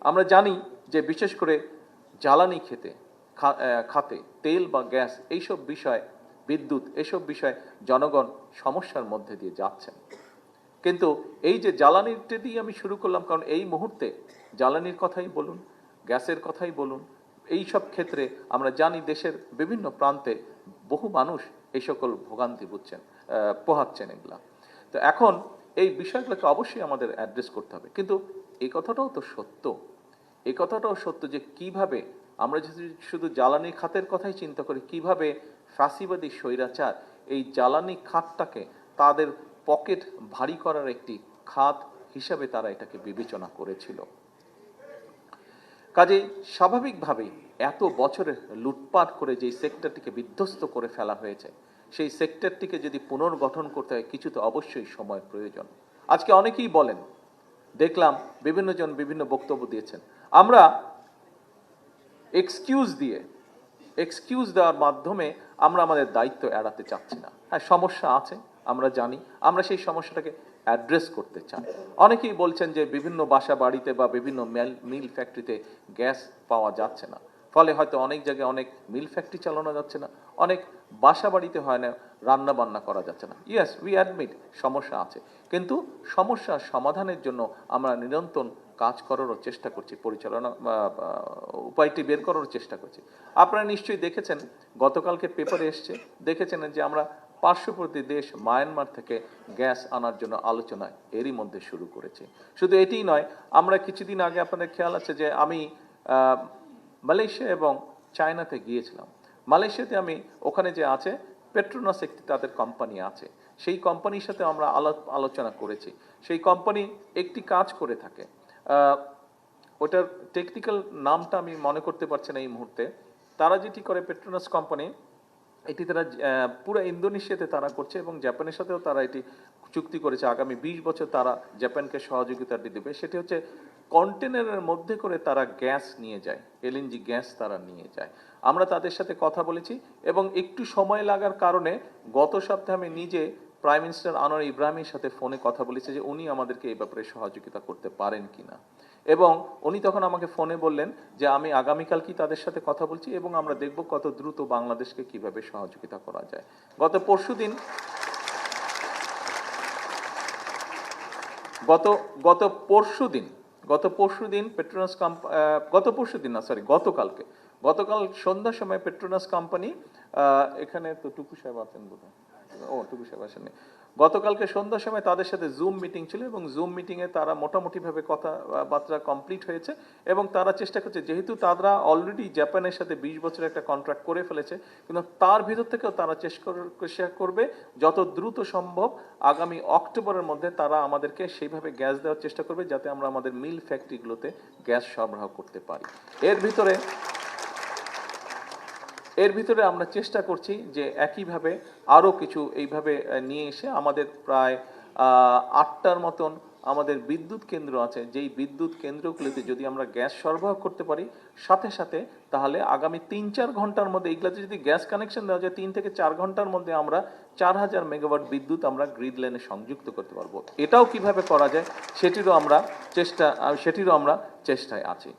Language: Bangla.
আমরা জানি যে বিশেষ করে জ্বালানি খাতে তেল বা গ্যাস এইসব বিষয়, বিদ্যুৎ এইসব বিষয় জনগণ সমস্যার মধ্যে দিয়ে যাচ্ছেন। কিন্তু এই যে জ্বালানিটা দিয়ে আমি শুরু করলাম, কারণ এই মুহূর্তে জ্বালানির কথাই বলুন, গ্যাসের কথাই বলুন, এই সব ক্ষেত্রে আমরা জানি দেশের বিভিন্ন প্রান্তে বহু মানুষ এই সকল ভোগান্তি পোহাচ্ছেন এগুলা। তো এখন এই বিষয়গুলোকে অবশ্যই আমাদের অ্যাড্রেস করতে হবে। কিন্তু এই কথাটাও তো সত্য, এই কথাটাও সত্য যে কিভাবে আমরা যদি শুধু জ্বালানি খাতের কথাই চিন্তা করি, কিভাবে ফ্যাসিবাদী স্বৈরাচার এই জ্বালানি খাতটাকে তাদের পকেট ভারী করার একটি খাত হিসাবে তারা এটাকে বিবেচনা করেছিল। কাজেই স্বাভাবিকভাবেই এত বছরে লুটপাট করে যেই সেক্টরটিকে বিধ্বস্ত করে ফেলা হয়েছে, সেই সেক্টরটিকে যদি পুনর্গঠন করতে হয় কিছু তো অবশ্যই সময়ের প্রয়োজন। আজকে অনেকেই বলেন, দেখলাম বিভিন্ন জন বিভিন্ন বক্তব্য দিয়েছেন, আমরা এক্সকিউজ দেওয়ার মাধ্যমে আমরা আমাদের দায়িত্ব এড়াতে চাচ্ছি না। হ্যাঁ, সমস্যা আছে, আমরা জানি, আমরা সেই সমস্যাটাকে অ্যাড্রেস করতে চাই। অনেকেই বলছেন যে বিভিন্ন বাসা বাড়িতে বা বিভিন্ন মিল ফ্যাক্টরিতে গ্যাস পাওয়া যাচ্ছে না, ফলে হয়তো অনেক জায়গায় অনেক মিল ফ্যাক্টরি চালানো যাচ্ছে না, অনেক বাসা বাড়িতে হয় না, রান্না বান্না করা যাচ্ছে না। ইয়েস, উই অ্যাডমিট সমস্যা আছে, কিন্তু সমস্যার সমাধানের জন্য আমরা নিরন্তর কাজ করারও চেষ্টা করছি, উপায়টি বের করার চেষ্টা করছি। আপনারা নিশ্চয়ই দেখেছেন, গতকালকে পেপারে এসছে, দেখেছেন যে আমরা পার্শ্ববর্তী দেশ মায়ানমার থেকে গ্যাস আনার জন্য আলোচনা এরই মধ্যে শুরু করেছি। শুধু এটিই নয়, আমরা কিছুদিন আগে আপনাদের খেয়াল আছে যে আমি মালয়েশিয়া এবং চায়নাতে গিয়েছিলাম। মালয়েশিয়াতে আমি ওখানে যে আছে পেট্রোনাস একটি তাদের কোম্পানি আছে, সেই কোম্পানির সাথে আমরা আলোচনা করেছি। সেই কোম্পানি একটি কাজ করে থাকে, ওটার টেকনিক্যাল নামটা আমি মনে করতে পারছি না এই মুহূর্তে। তারা যেটি করে, পেট্রোনাস কোম্পানি, এটি তারা পুরো ইন্দোনেশিয়াতে তারা করছে এবং জাপানের সাথেও তারা এটি চুক্তি করেছে, আগামী 20 বছর তারা জাপানকে সহযোগিতা দেবে। সেটি হচ্ছে কন্টেনারের মধ্যে করে তারা গ্যাস নিয়ে যায়, এলএনজি গ্যাস তারা নিয়ে যায়। আমরা তাদের সাথে কথা বলেছি এবং একটু সময় লাগার কারণে গত সপ্তাহে আমি নিজে প্রাইম মিনিস্টার আনোয়ার ইব্রাহিমের সাথে ফোনে কথা বলেছি যে উনি আমাদেরকে এই ব্যাপারে সহযোগিতা করতে পারেন কিনা, এবং উনি তখন আমাকে ফোনে বললেন যে আমি আগামীকাল কি তাদের সাথে কথা বলছি এবং আমরা দেখব কত দ্রুত বাংলাদেশকে কিভাবে সহযোগিতা করা যায়। গত পরশুদিন গতকাল সন্ধ্যার সময় পেট্রোনাস কোম্পানি, এখানে তো টুকু সাহেব আছেন বোধহয়, টুকু সাহেব আসেননি, গতকালকে সন্ধ্যার সময় তাদের সাথে জুম মিটিং ছিল এবং জুম মিটিংয়ে তারা মোটামুটিভাবে কথাবার্তা কমপ্লিট হয়েছে এবং তারা চেষ্টা করছে, যেহেতু তারা অলরেডি জাপানের সাথে 20 বছরের একটা কন্ট্রাক্ট করে ফেলেছে, কিন্তু তার ভিতর থেকেও তারা চেষ্টা করবে যত দ্রুত সম্ভব আগামী অক্টোবরের মধ্যে তারা আমাদেরকে সেইভাবে গ্যাস দেওয়ার চেষ্টা করবে যাতে আমরা আমাদের মিল ফ্যাক্টরিগুলোতে গ্যাস সরবরাহ করতে পারি। এর ভিতরে আমরা চেষ্টা করছি যে একইভাবে আরও কিছু এইভাবে নিয়ে এসে আমাদের প্রায় 8টার মতন আমাদের বিদ্যুৎ কেন্দ্র আছে, যেই বিদ্যুৎ কেন্দ্রগুলিতে যদি আমরা গ্যাস সরবরাহ করতে পারি সাথে সাথে, তাহলে আগামী 3-4 ঘন্টার মধ্যে এইগুলোতে যদি গ্যাস কানেকশন দেওয়া যায় 3 থেকে 4 ঘন্টার মধ্যে আমরা 4000 মেগাওয়াট বিদ্যুৎ আমরা গ্রিড লাইনে সংযুক্ত করতে পারবো। এটাও কিভাবে করা যায় সেটিরও আমরা চেষ্টায় আছি।